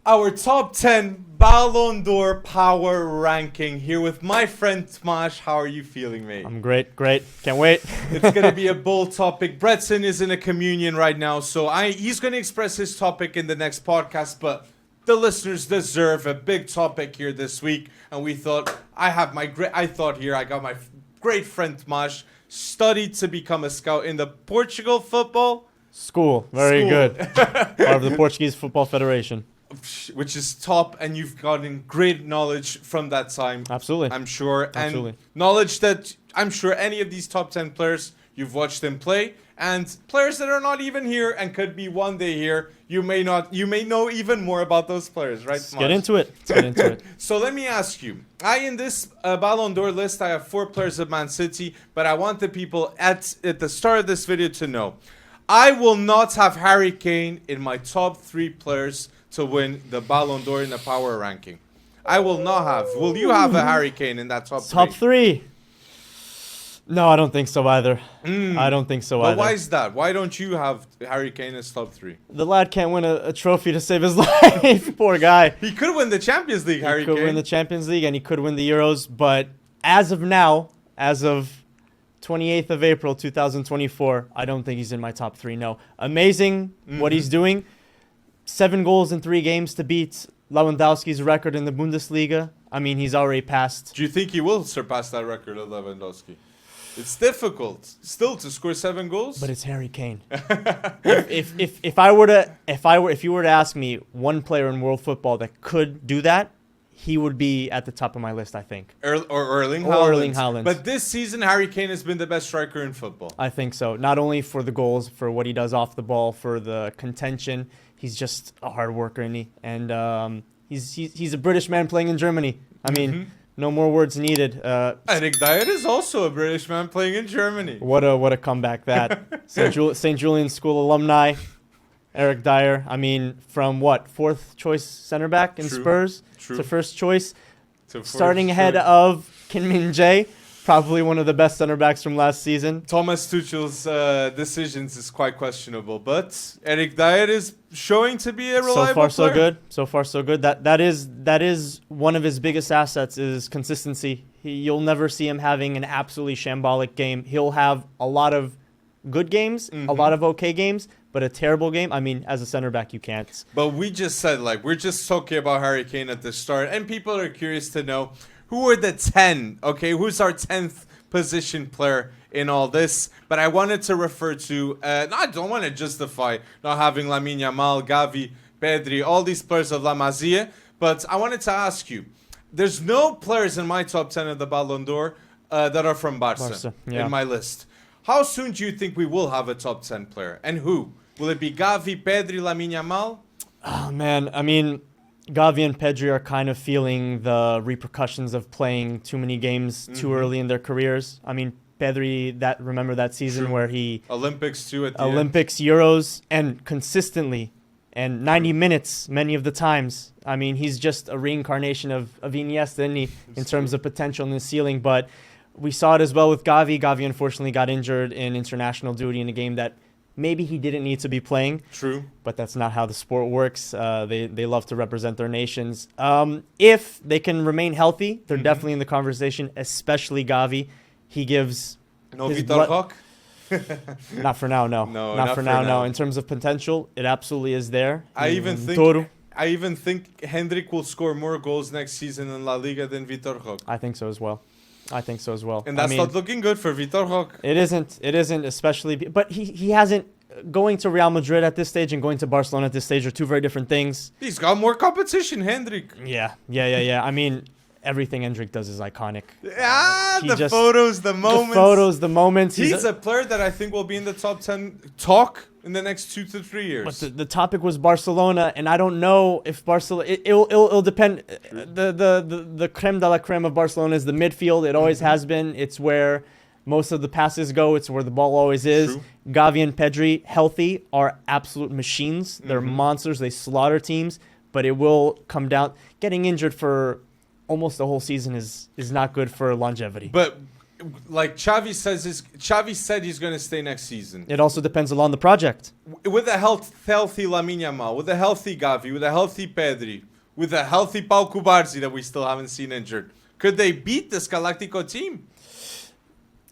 our top 10 Ballon d'Or power ranking here with my friend Tomasz. How are you feeling, mate? I'm great. Can't wait. It's going to be a bold topic. Bretson is in a communion right now, so he's going to express his topic in the next podcast, but the listeners deserve a big topic here this week, and we thought, I got my great friend Tomasz, studied to become a scout in the Portugal football School. Very good. Part of the Portuguese Football Federation. Which is top, and you've gotten great knowledge from that time. Absolutely. I'm sure. Absolutely. And knowledge that I'm sure any of these top 10 players, you've watched them play. And players that are not even here and could be one day here, you may know even more about those players, right? Let's get into it. So let me ask you. In this Ballon d'Or list, I have 4 players of Man City, but I want the people at the start of this video to know, I will not have Harry Kane in my top 3 players to win the Ballon d'Or in the power ranking. I will not have. Will you have a Harry Kane in that top 3? Top 3? No, I don't think so either. I don't think so either. But why is that? Why don't you have Harry Kane as top 3? The lad can't win a trophy to save his life. Poor guy. He could win the Champions League, Harry Kane. He could win the Champions League and he could win the Euros. But as of now, as of 28th of April, 2024, I don't think he's in my top 3, no. Amazing what he's doing. 7 goals in 3 games to beat Lewandowski's record in the Bundesliga. I mean, he's already passed. Do you think he will surpass that record of Lewandowski? It's difficult still to score 7 goals. But it's Harry Kane. if you were to ask me one player in world football that could do that, he would be at the top of my list, I think. Erling Haaland. But this season, Harry Kane has been the best striker in football. I think so. Not only for the goals, for what he does off the ball, for the contention. He's just a hard worker, isn't he? And he's a British man playing in Germany. I mean, no more words needed. Eric Dier is also a British man playing in Germany. What a comeback that. St. Julian's School alumni, Eric Dier. I mean, from what, 4th choice center back in Spurs to first choice, starting ahead of Kim Min-jae. Probably one of the best center backs from last season. Thomas Tuchel's decisions is quite questionable, but Eric Dier is showing to be a reliable player. So far, so good. That is one of his biggest assets is consistency. You'll never see him having an absolutely shambolic game. He'll have a lot of good games, a lot of okay games, but a terrible game, I mean, as a center back, you can't. But we just said, we're just talking about Harry Kane at the start, and people are curious to know, who are the 10? Okay, who's our 10th position player in all this? But I wanted to refer to, I don't want to justify not having Lamine Yamal, Gavi, Pedri, all these players of La Masia. But I wanted to ask you, there's no players in my top 10 of the Ballon d'Or that are from Barca in my list. How soon do you think we will have a top 10 player? And who? Will it be Gavi, Pedri, Lamine Yamal? Oh, man, I mean, Gavi and Pedri are kind of feeling the repercussions of playing too many games too early in their careers. I mean, Pedri, remember that season where he... Olympics too at the Olympics, end. Euros, and consistently, and 90 minutes many of the times. I mean, he's just a reincarnation of Iniesta, isn't he, in terms of potential in the ceiling. But we saw it as well with Gavi. Gavi, unfortunately, got injured in international duty in a game that maybe he didn't need to be playing. True. But that's not how the sport works. They love to represent their nations. If they can remain healthy, they're definitely in the conversation, especially Gavi. He gives... No Vitor Roque? Not for now, no. Not for now, no. In terms of potential, it absolutely is there. I even think Hendrik will score more goals next season in La Liga than Vitor Roque. I think so as well. And that's not looking good for Vitor Roque. It isn't, especially... But he hasn't... Going to Real Madrid at this stage and going to Barcelona at this stage are two very different things. He's got more competition, Hendrik. Yeah. I mean, everything Hendrik does is iconic. Photos, the moments. He's a player that I think will be in the top 10 talk in the next 2 to 3 years. But the topic was Barcelona, and I don't know if Barcelona... It'll depend. The creme de la creme of Barcelona is the midfield. It always has been. It's where most of the passes go. It's where the ball always is. True. Gavi and Pedri, healthy, are absolute machines. They're monsters. They slaughter teams. But it will come down... Getting injured for almost the whole season is not good for longevity. But like Xavi said he's going to stay next season. It also depends on the project. With a healthy Lamine Yamal, with a healthy Gavi, with a healthy Pedri, with a healthy Pau Cubarsí that we still haven't seen injured, could they beat this Galactico team?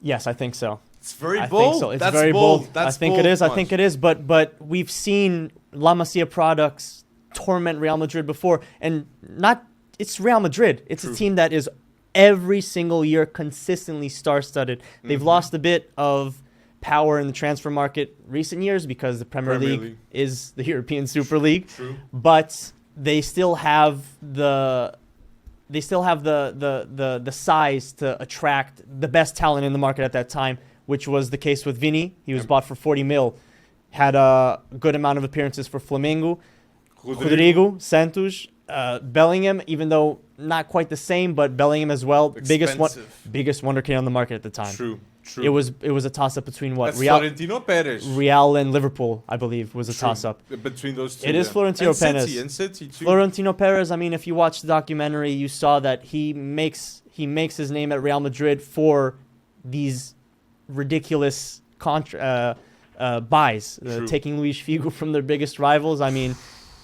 Yes, I think so. It's very I bold. think so. It's That's very bold. That's I think bold it is. I much. think it is. But we've seen La Masia products torment Real Madrid before, and it's Real Madrid. It's True. a team that is every single year consistently star-studded. They've lost a bit of power in the transfer market recent years because the Premier League is the European Super League. True. But they still have the size to attract the best talent in the market at that time, which was the case with Vini. He was bought for 40 mil, had a good amount of appearances for Flamengo. Rodrigo, Santos, Bellingham, even though not quite the same, but Bellingham as well. Expensive. Biggest wonderkid on the market at the time. True. It was a toss-up between what? That's Florentino Perez. Real and Liverpool, I believe, was a toss-up. Between those two. It is Florentino Perez. And City too. Florentino Perez, I mean, if you watch the documentary, you saw that he makes his name at Real Madrid for these ridiculous buys, taking Luis Figo from their biggest rivals. I mean,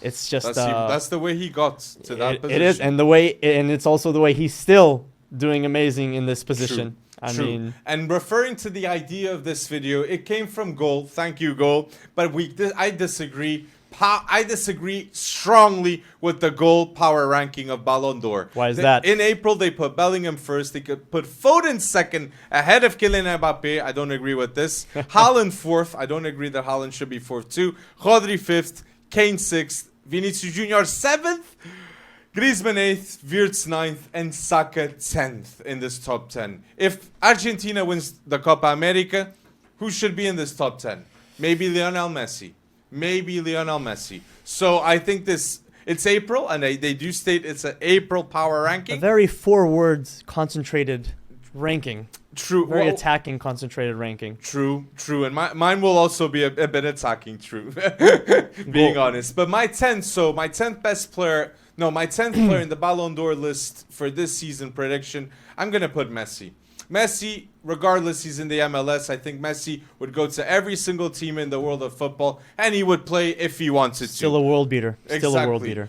it's just that's the way he got to that position. It is, and it's also the way he's still doing amazing in this position. I mean, and referring to the idea of this video, it came from Goal. Thank you, Goal. But I disagree. I disagree strongly with the Goal power ranking of Ballon d'Or. Why is that? In April, they put Bellingham first. They could put Foden second, ahead of Kylian Mbappé. I don't agree with this. Haaland fourth. I don't agree that Haaland should be fourth too. Rodri fifth. Kane sixth. Vinicius Jr. seventh. Griezmann 8th, Wirtz 9th, and Saka 10th in this top 10. If Argentina wins the Copa America, who should be in this top 10? Maybe Lionel Messi. So I think it's April, and they do state it's an April power ranking. A very 4 words concentrated ranking. True. Very attacking, concentrated ranking. True. And mine will also be a bit attacking, true. Being honest. But my 10th best player... No, my 10th player in the Ballon d'Or list for this season prediction, I'm going to put Messi. Messi, regardless he's in the MLS, I think Messi would go to every single team in the world of football, and he would play if he wanted to. Still a world beater.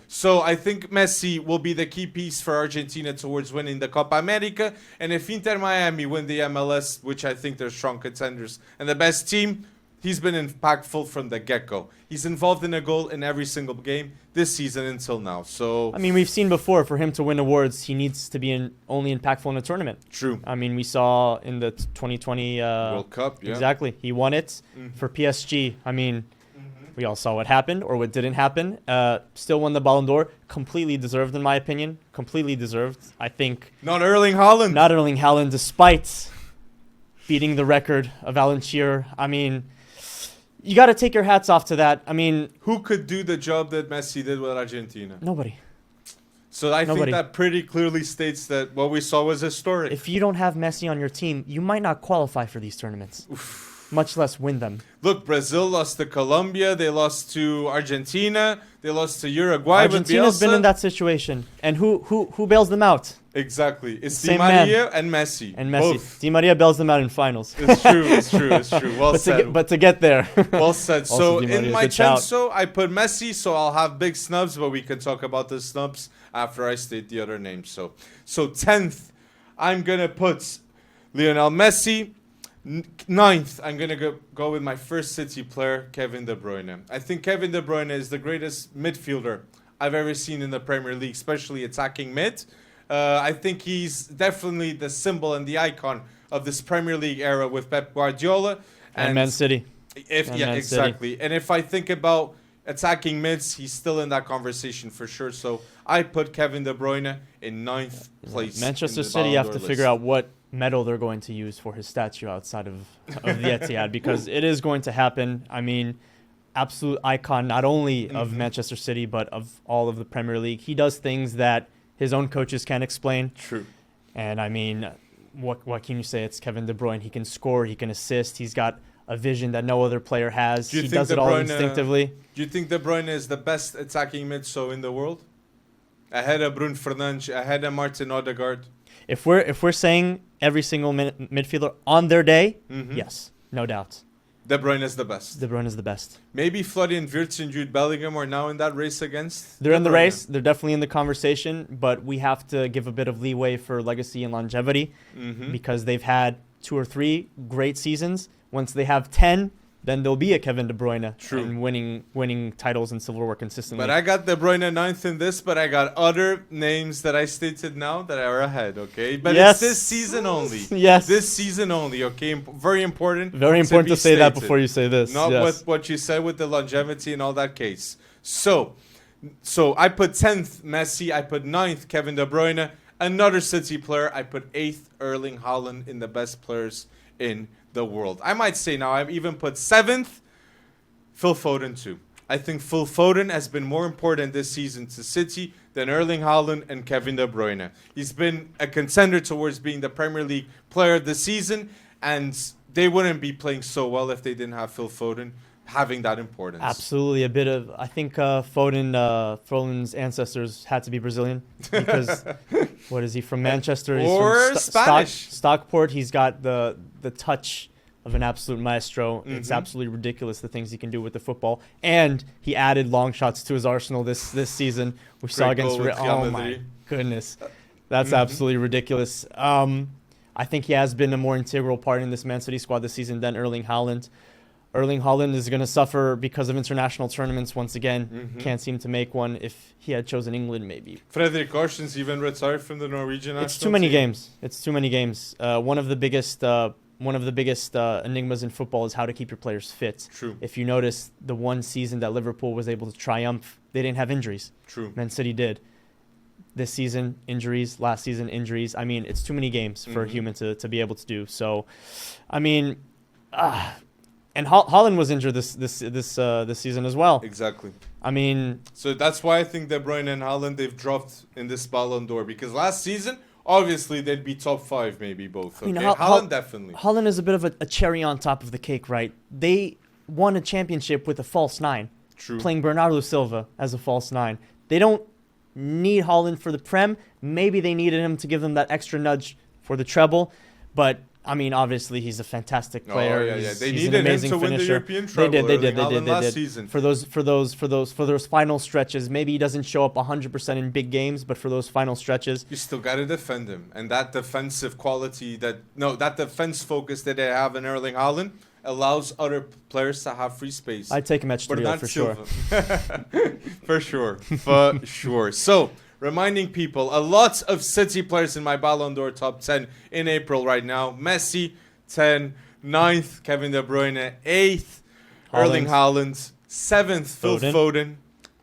So I think Messi will be the key piece for Argentina towards winning the Copa America, and if Inter Miami win the MLS, which I think they're strong contenders, and the best team, he's been impactful from the get-go. He's involved in a goal in every single game this season until now. So I mean, we've seen before, for him to win awards, he needs to be only impactful in a tournament. True. I mean, we saw in the 2020 World Cup. Yeah. Exactly. He won it for PSG. I mean, we all saw what happened or what didn't happen. Still won the Ballon d'Or. Completely deserved, in my opinion. Completely deserved. I think. Not Erling Haaland, despite beating the record of Alan Shearer. I mean, you got to take your hats off to that. I mean, who could do the job that Messi did with Argentina? Nobody. So I think that pretty clearly states that what we saw was historic. If you don't have Messi on your team, you might not qualify for these tournaments, much less win them. Look, Brazil lost to Colombia. They lost to Argentina. They lost to Uruguay. Argentina's been in that situation. And who bails them out? Exactly. It's Di Maria and Messi. Both. Di Maria bails them out in finals. It's true. Well said. But to get there. Well said. So in my censo, I put Messi, so I'll have big snubs, but we can talk about the snubs after I state the other names. So 10th, I'm going to put Lionel Messi. 9th, I'm going to go with my first City player, Kevin De Bruyne. I think Kevin De Bruyne is the greatest midfielder I've ever seen in the Premier League, especially attacking mid. I think he's definitely the symbol and the icon of this Premier League era with Pep Guardiola. And Man City. Exactly. And if I think about attacking mids, he's still in that conversation for sure. So I put Kevin De Bruyne in 9th place. Manchester City have to figure out what medal they're going to use for his statue outside of the Etihad, because it is going to happen. I mean, absolute icon not only of Manchester City but of all of the Premier League. He does things that his own coaches can't explain. True. And I mean, what can you say? It's Kevin De Bruyne. He can score. He can assist. He's got a vision that no other player has. He does it all instinctively. Do you think De Bruyne is the best attacking mid in the world? Ahead of Bruno Fernandes, ahead of Martin Odegaard? If we're saying every single midfielder on their day, Mhm. yes, no doubt. De Bruyne is the best. De Bruyne is the best. Maybe Florian Wirtz and Jude Bellingham are now in that race against. They're De in the Bruyne. race. They're definitely in the conversation, but we have to give a bit of leeway for legacy and longevity Mhm. because they've had 2 or 3 great seasons. Once they have 10, then there'll be a Kevin De Bruyne True. and winning titles and silverware consistently. But I got De Bruyne 9th in this, but I got other names that I stated now that are ahead, okay? But Yes. it's this season only. Yes. This season only, okay? Very important. Very important to be say that stated. before you say this. Not yes. with what you said with the longevity and all that case. So I put 10th Messi, I put 9th Kevin De Bruyne, another City player, I put 8th Erling Haaland in the best players in the world. I might say now I've even put 7th Phil Foden too. I think Phil Foden has been more important this season to City than Erling Haaland and Kevin De Bruyne. He's been a contender towards being the Premier League player of the season, and they wouldn't be playing so well if they didn't have Phil Foden having that importance. Absolutely, a bit of. I think Foden's ancestors had to be Brazilian because what is he from Manchester? He's Or from Spanish. Stockport. He's got the touch of an absolute maestro. It's Mhm. absolutely ridiculous the things he can do with the football, and he added long shots to his arsenal this season. We saw Great against goal with Real oh my Madrid. goodness, that's Mhm. absolutely ridiculous. I think he has been a more integral part in this Man City squad this season than Erling Haaland. Erling Haaland is going to suffer because of international tournaments once again. Mhm. Can't seem to make one. If he had chosen England, maybe. Fredrik Orsens even retired from the Norwegian national It's too many team. games. It's too many games. One of the biggest enigmas in football is how to keep your players fit. True, If you notice, the one season that Liverpool was able to triumph, they didn't have injuries. true. Man City did. This season, injuries. Last season, injuries. I mean, it's too many games for a Mhm. human to be able to do. So, I mean, and Haaland was injured this season as well. Exactly. I mean, So that's why I think De Bruyne and Haaland, they've dropped in this Ballon d'Or. Because last season, obviously, they'd be top 5 maybe both. I mean, Okay? Haal- Haaland definitely. Haaland is a bit of a cherry on top of the cake, right? They won a championship with a false 9, True. playing Bernardo Silva as a false 9. They don't need Haaland for the Prem. Maybe they needed him to give them that extra nudge for the treble. But, I mean, obviously, he's a fantastic player. Oh, yeah, yeah. He's- They he's an needed him amazing to win the finisher. European They treble. did, they Erling Haaland did. last season. For those final stretches, maybe he doesn't show up 100% in big games, but for those final stretches, You still got to defend him. And that defensive quality, that defense focus that they have in Erling Haaland allows other players to have free space. I'd take him at But Studio not for sure. Silva. For sure. For sure. So, reminding people, a lot of City players in my Ballon d'Or top 10 in April right now. Messi, 10. 9th, Kevin De Bruyne. 8th, Erling Haaland. 7th, Phil Foden. Foden.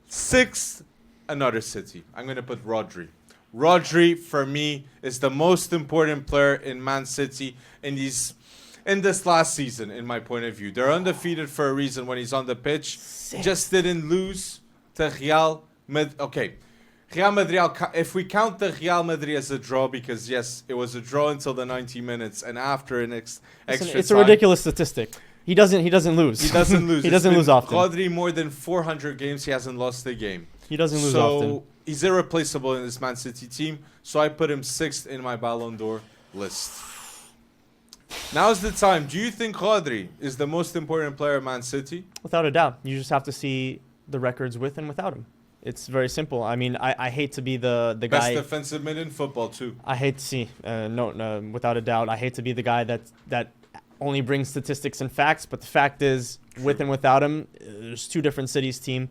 6th, another City. I'm going to put Rodri. Rodri, for me, is the most important player in Man City in this last season, in my point of view. They're undefeated for a reason when he's on the pitch. Just didn't lose to Real Madrid. Okay, Real Madrid, if we count the Real Madrid as a draw, because yes, it was a draw until the 90 minutes, and after an extra It's a time, ridiculous statistic. He doesn't lose. He doesn't lose. He It's doesn't been lose often. Rodri, more than 400 games, he hasn't lost a game. He doesn't lose So often. he's irreplaceable in this Man City team. So I put him 6th in my Ballon d'Or list. Now's the time. Do you think Rodri is the most important player at Man City? Without a doubt. You just have to see the records with and without him. It's very simple. I mean, I hate to be the Best guy. defensive mid in football too. I hate to see. No, without a doubt. I hate to be the guy that only brings statistics and facts. But the fact is, with and without him, there's two different cities team.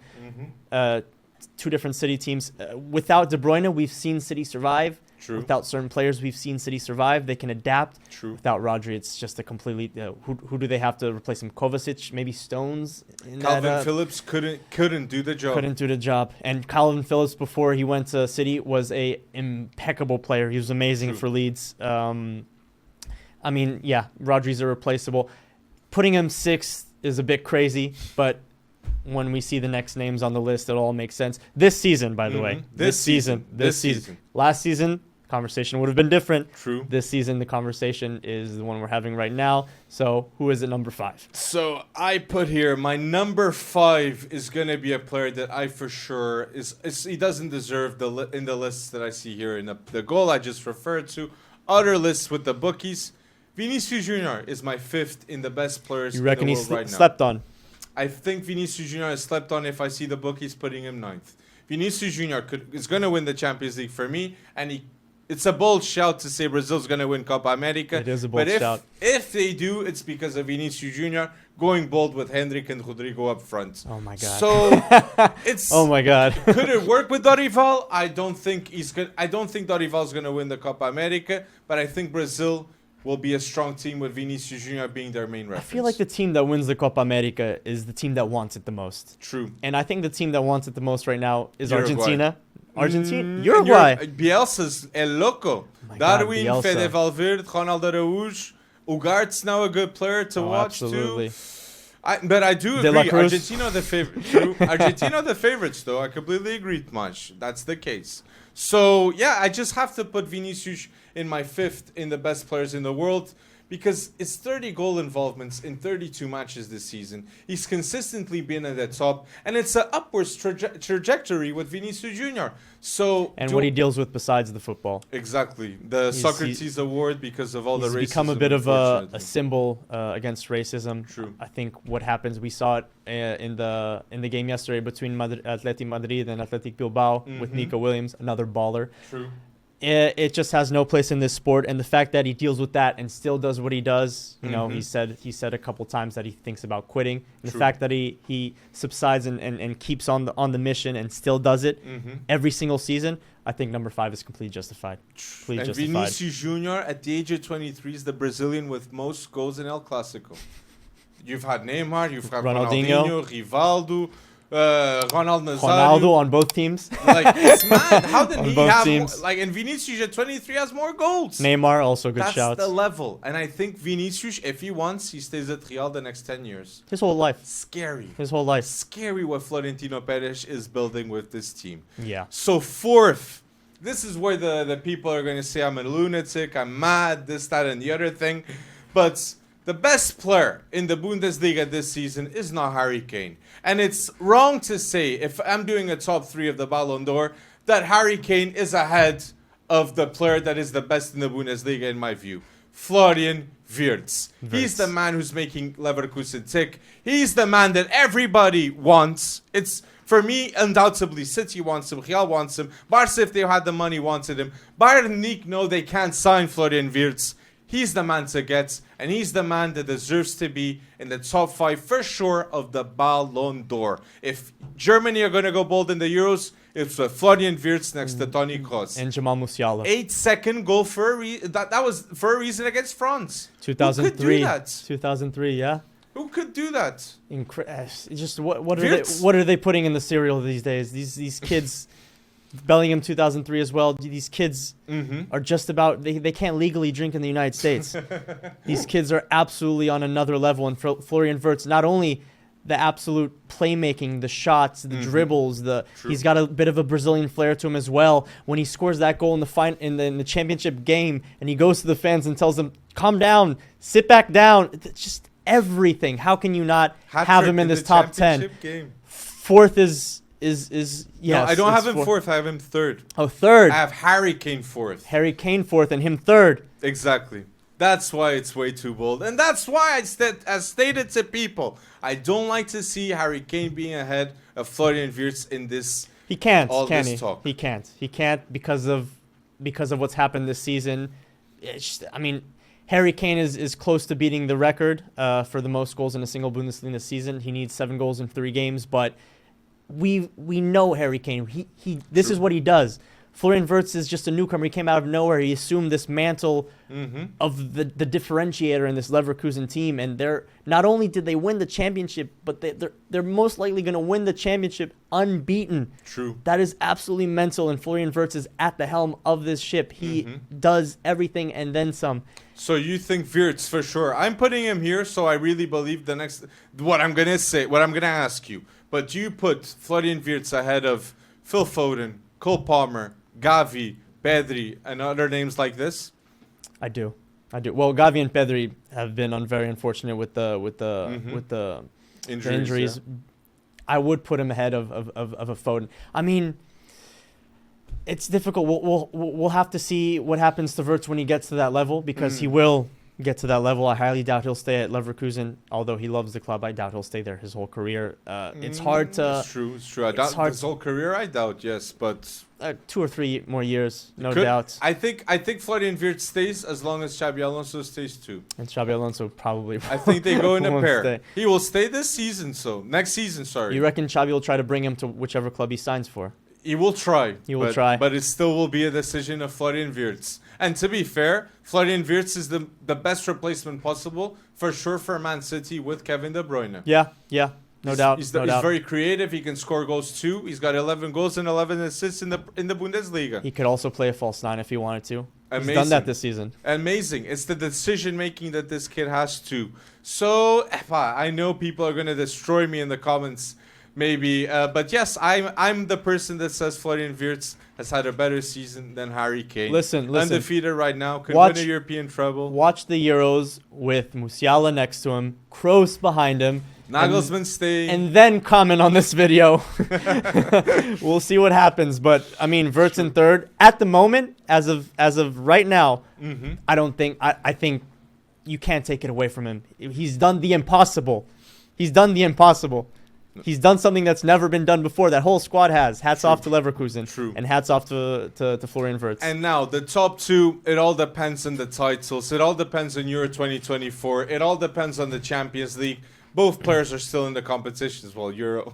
Two different City teams. Without De Bruyne, we've seen City survive. True. Without certain players, we've seen City survive. They can adapt. True. Without Rodri, it's just a completely. Who do they have to replace him? Kovacic, maybe Stones. Calvin Phillips couldn't do the job. Couldn't do the job. And Calvin Phillips, before he went to City, was a impeccable player. He was amazing True. for Leeds. I mean, yeah, Rodri's irreplaceable. Putting him 6th is a bit crazy, but when we see the next names on the list, it all makes sense. This season, by the way. This season. Last season, conversation would have been different. True. This season, the conversation is the one we're having right now. So, who is at number 5? So I put here my number 5 is gonna be a player that I for sure is he doesn't deserve in the lists that I see here in the goal I just referred to. Other lists with the bookies. Vinicius Jr. is my 5th in the best players You reckon in the he's world right now. slept on? I think Vinicius Jr. is slept on if I see the bookies putting him 9th. Vinicius Jr. is going to win the Champions League for me, and it's a bold shout to say Brazil's going to win Copa America. It is a bold shout. If they do, it's because of Vinicius Jr. going bold with Hendrik and Rodrigo up front. Oh my god. So it's Oh my god. could it work with Dorival? I don't think Dorival's going to win the Copa America, but I think Brazil will be a strong team with Vinicius Jr. being their main reference. I feel like the team that wins the Copa America is the team that wants it the most. True. And I think the team that wants it the most right now is Uruguay. Argentina. Uruguay. Bielsa's El Loco. My God, Darwin, Bielsa. Fede Valverde, Ronaldo Araújo. Ugarte's now a good player to watch absolutely. too. But I do De La agree. Cruz. Argentina the favorite. True. Argentina the favorites though. I completely agree, Much. That's the case. So yeah, I just have to put Vinicius in my 5th in the best players in the world because it's 30 goal involvements in 32 matches this season. He's consistently been at the top, and it's an upwards trajectory with Vinicius Jr. So And what he deals with besides the football. exactly the Socrates Award because of all the He's racism. become a bit of a unfortunately. symbol against racism. True. I think what happens, we saw it in the game yesterday between Atletico Madrid and Athletic Bilbao with Mhm. Nico Williams, another baller. True. It just has no place in this sport, and the fact that he deals with that and still does what he does, you know, Mhm. he said a couple times that he thinks about quitting. And the True. fact that he subsides and keeps on the mission and still does it every single season, I think number 5 is completely justified. Completely And justified. Vinicius Jr. at the age of 23 is the Brazilian with most goals in El Clasico. You've had Neymar, you've had Ronaldinho. Ronaldinho, Rivaldo, Ronald Nazario. Ronaldo on both teams. Like, it's mad. How did On he both have teams. more, like, and Vinicius at 23 has more goals. Neymar also good That's shouts. the level. And I think Vinicius, if he wants, he stays at Real the next 10 years. His whole life. Scary. His whole life. Scary what Florentino Perez is building with this team. Yeah. So 4th, this is where the people are going to say I'm a lunatic, I'm mad, this, that, and the other thing. But the best player in the Bundesliga this season is not Harry Kane. And it's wrong to say, if I'm doing a top 3 of the Ballon d'Or, that Harry Kane is ahead of the player that is the best in the Bundesliga in my view. Florian Wirtz. He's the man who's making Leverkusen tick. He's the man that everybody wants. It's, for me, undoubtedly, City wants him, Real wants him, Barca, if they had the money, wanted him. Bayern Munich know they can't sign Florian Wirtz. He's the man to get, and he's the man that deserves to be in the top 5 for sure of the Ballon d'Or. If Germany are going to go bold in the Euros, it's with Florian Wirtz next to Toni Kroos. And Jamal Musiala. 8-second goal for a that was for a reason against France. 2003. Who could do that? 2003, yeah. Who could do that? Just what are Wirtz. they, what are they putting in the cereal these days? These kids, Bellingham 2003 as well. These kids are just about they can't legally drink in the United States. These kids are absolutely on another level. And Florian Wirtz, not only the absolute playmaking, the shots, the dribbles, he's got a bit of a Brazilian flair to him as well. When he scores that goal in the championship game, and he goes to the fans and tells them, "Calm down, sit back down." It's just everything. How can you not have him in this top 10? Game. 4th is yes. No, I don't have is him 4th. I have him 3rd. Oh, 3rd. I have Harry Kane 4th. Harry Kane 4th and him 3rd. Exactly. That's why it's way too bold. And that's why I stated to people, I don't like to see Harry Kane being ahead of Florian Wirtz in this. He can't, all can this he? talk. He can't. He can't because of what's happened this season. It's just, I mean, Harry Kane is close to beating the record for the most goals in a single Bundesliga season. He needs 7 goals in 3 games, but we know Harry Kane. This is what he does. Florian Wirtz is just a newcomer. He came out of nowhere. He assumed this mantle of the differentiator in this Leverkusen team. And they're not only did they win the championship, but they're most likely going to win the championship unbeaten. True. That is absolutely mental. And Florian Wirtz is at the helm of this ship. He does everything and then some. So you think Wirtz for sure? I'm putting him here, so I really believe what I'm gonna ask you. But do you put Florian Wirtz ahead of Phil Foden, Cole Palmer, Gavi, Pedri, and other names like this? I do. Well, Gavi and Pedri have been very unfortunate with the injuries. Yeah. I would put him ahead of a Foden. I mean, it's difficult. We'll have to see what happens to Wirtz when he gets to that level, because he will get to that level. I highly doubt he'll stay at Leverkusen, although he loves the club. I doubt he'll stay there his whole career. It's hard to. It's true. I doubt his whole career. I doubt, yes, but 2 or 3 more years, no doubt. I think Florian Wirtz stays as long as Xabi Alonso stays too. And Xabi Alonso probably. I think they go in a pair. Stay. He will stay this season. Next season, sorry. You reckon Xabi will try to bring him to whichever club he signs for? He will try. But it still will be a decision of Florian Wirtz. And to be fair, Florian Wirtz is the best replacement possible, for sure, for Man City with Kevin De Bruyne. Yeah. No doubt. He's very creative. He can score goals too. He's got 11 goals and 11 assists in the Bundesliga. He could also play a false 9 if he wanted to. Amazing. He's done that this season. Amazing. It's the decision making that this kid has to. So, I know people are going to destroy me in the comments, maybe. But yes, I'm the person that says Florian Wirtz has had a better season than Harry Kane. Listen. Undefeated right now. Could win a European treble. Watch the Euros with Musiala next to him, Kroos behind him. Nagelsmann staying. And then comment on this video. We'll see what happens. But, I mean, Wirtz in third. At the moment, as of right now, I think you can't take it away from him. He's done the impossible. He's done something that's never been done before. That whole squad has. Hats off to Leverkusen. True. And hats off to Florian Wirtz. And now, the top 2, it all depends on the titles. It all depends on Euro 2024. It all depends on the Champions League. Both players are still in the competition as well. Euro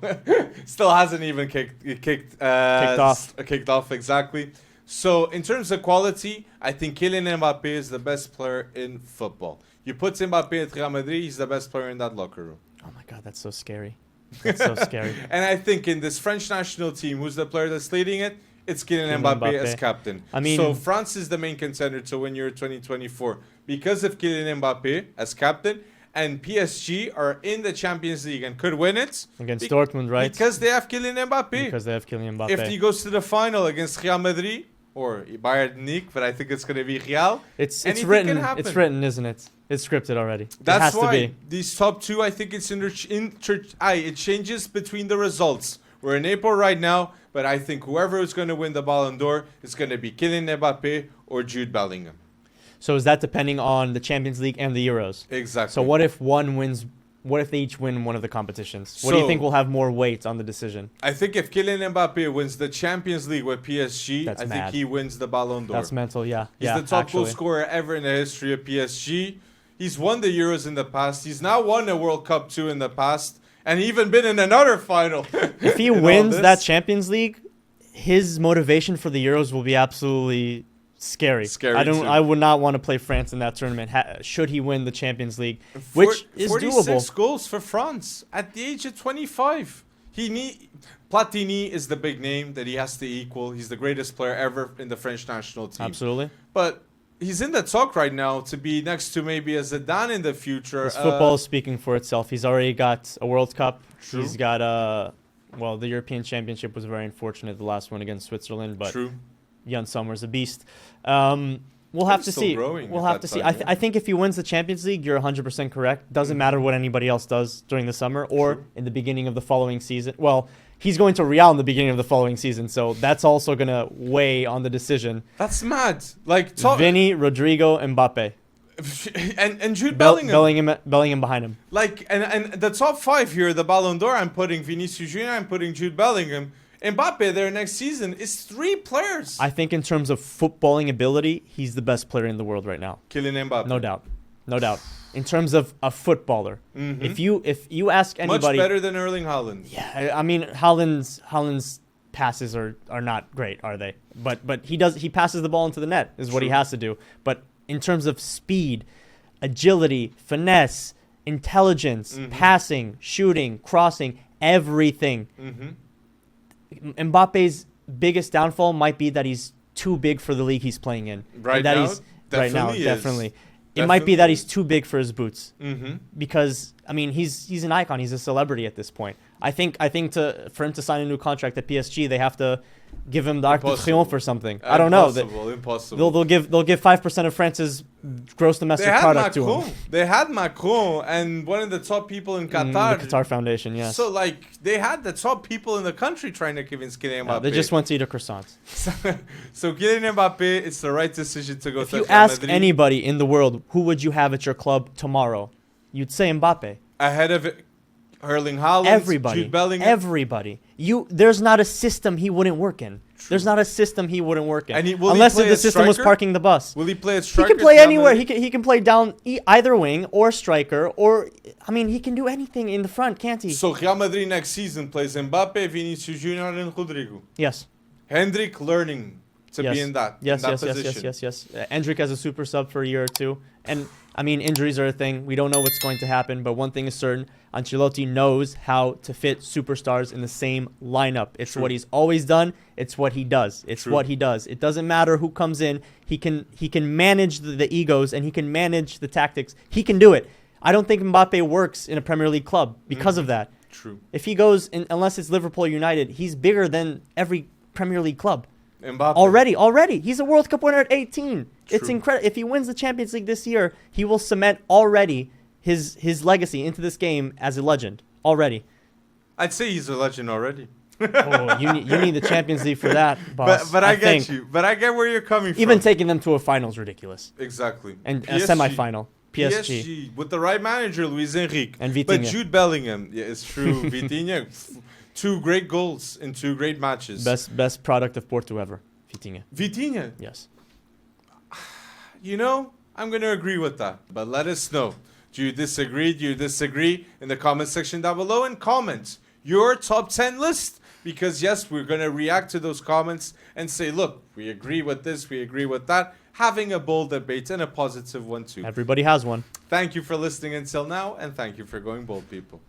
still hasn't even kicked off, exactly. So, in terms of quality, I think Kylian Mbappé is the best player in football. You put Mbappé at Real Madrid, he's the best player in that locker room. Oh my God, that's so scary. That's so scary. And I think in this French national team, who's the player that's leading it? It's Kylian Mbappé as captain. I mean, so France is the main contender to win Euro 2024 because of Kylian Mbappé as captain. And PSG are in the Champions League and could win it. Against Dortmund, right? Because they have Kylian Mbappé. If he goes to the final against Real Madrid or Bayern Munich, but I think it's going to be Real. It's written. It's written, isn't it? It's scripted already. That's it has why to be. These top 2, I think it changes between the results. We're in April right now, but I think whoever is going to win the Ballon d'Or is going to be Kylian Mbappé or Jude Bellingham. So is that depending on the Champions League and the Euros? Exactly. So what if one wins? What if they each win one of the competitions? What do you think will have more weight on the decision? I think if Kylian Mbappé wins the Champions League with PSG, I think he wins the Ballon d'Or. That's mental, yeah. He's the top goal scorer ever in the history of PSG. He's won the Euros in the past. He's now won a World Cup too in the past. And even been in another final. If he wins that Champions League, his motivation for the Euros will be absolutely scary. I would not want to play France in that tournament. Should he win the Champions League, which is 46 doable. goals for France at the age of 25. Platini is the big name that he has to equal. He's the greatest player ever in the French national team. Absolutely. But he's in the talk right now to be next to maybe a Zidane in the future. His football is speaking for itself. He's already got a World Cup. True. He's got the European Championship was very unfortunate, the last one against Switzerland, but True. Jan Sommer's a beast. We'll have to see. We'll have to see. I think if he wins the Champions League, you're 100% correct. Doesn't matter what anybody else does during the summer or in the beginning of the following season. Well, he's going to Real in the beginning of the following season, so that's also going to weigh on the decision. That's mad. Like Vini, Rodrigo, Mbappe. And Jude Bellingham. Bellingham behind him. Like and the top 5 here, the Ballon d'Or, I'm putting Vinicius Jr, I'm putting Jude Bellingham. Mbappe there next season is 3 players. I think in terms of footballing ability, he's the best player in the world right now. Kylian Mbappe. No doubt. In terms of a footballer, if you ask anybody, much better than Erling Haaland. Yeah, I mean Haaland's passes are not great, are they? But he passes the ball into the net is what he has to do. But in terms of speed, agility, finesse, intelligence, passing, shooting, crossing, everything. Mbappe's biggest downfall might be that he's too big for the league he's playing in. Definitely. It might be that he's too big for his boots. Because I mean he's an icon. He's a celebrity at this point. I think for him to sign a new contract at PSG, they have to give him the Arc de Impossible. Triomphe or something. I don't know. Impossible. They'll give 5% of France's gross domestic product to him. They had Macron and one of the top people in Qatar. The Qatar Foundation, yes. So like they had the top people in the country trying to convince Kylian Mbappe. They just went to eat a croissant. So Kylian Mbappe, it's the right decision to go If to you Real ask Madrid. anybody in the world, who would you have at your club tomorrow? You'd say Mbappe. Ahead of it, Erling Haaland, Everybody. Jude Bellingham. Everybody. There's not a system he wouldn't work in. True. There's not a system he wouldn't work in. And will unless he play the as system was striker? parking the bus. Will he play as He striker? can play Real anywhere. Madrid? He can play down either wing or striker or I mean he can do anything in the front, can't he? So Real Madrid next season plays Mbappe, Vinicius Jr, and Rodrigo. Yes. Hendrik learning to Yes. be in that Yes, in that yes, yes, position. yes. Endrick as a super sub for a year or two. And, I mean, injuries are a thing. We don't know what's going to happen. But one thing is certain. Ancelotti knows how to fit superstars in the same lineup. It's True. what he's always done. It's what he does. It's True. what he does. It doesn't matter who comes in. He can manage the egos and he can manage the tactics. He can do it. I don't think Mbappe works in a Premier League club because of that. True. If he goes, unless it's Liverpool or United, he's bigger than every Premier League club. Mbappe. Already. He's a World Cup winner at 18. It's True. incredible. If he wins the Champions League this year, he will cement already his legacy into this game as a legend. Already. I'd say he's a legend already. Oh, you need the Champions League for that, boss. But I get think. you. But I get where you're coming from. Even taking them to a final is ridiculous. Exactly. And a PSG. semi-final. PSG. with the right manager, Luis Enrique. And But Vitinha. Jude Bellingham, yeah, it's true. Vitinha, 2 great goals in 2 great matches. Best product of Porto ever. Vitinha. Vitinha, Yes. I'm going to agree with that. But let us know. Do you disagree? Do you disagree? In the comment section down below and comment your top 10 list. Because yes, we're going to react to those comments and say, look, we agree with this, we agree with that. Having a bold debate and a positive one too. Everybody has one. Thank you for listening until now, and thank you for going bold, people.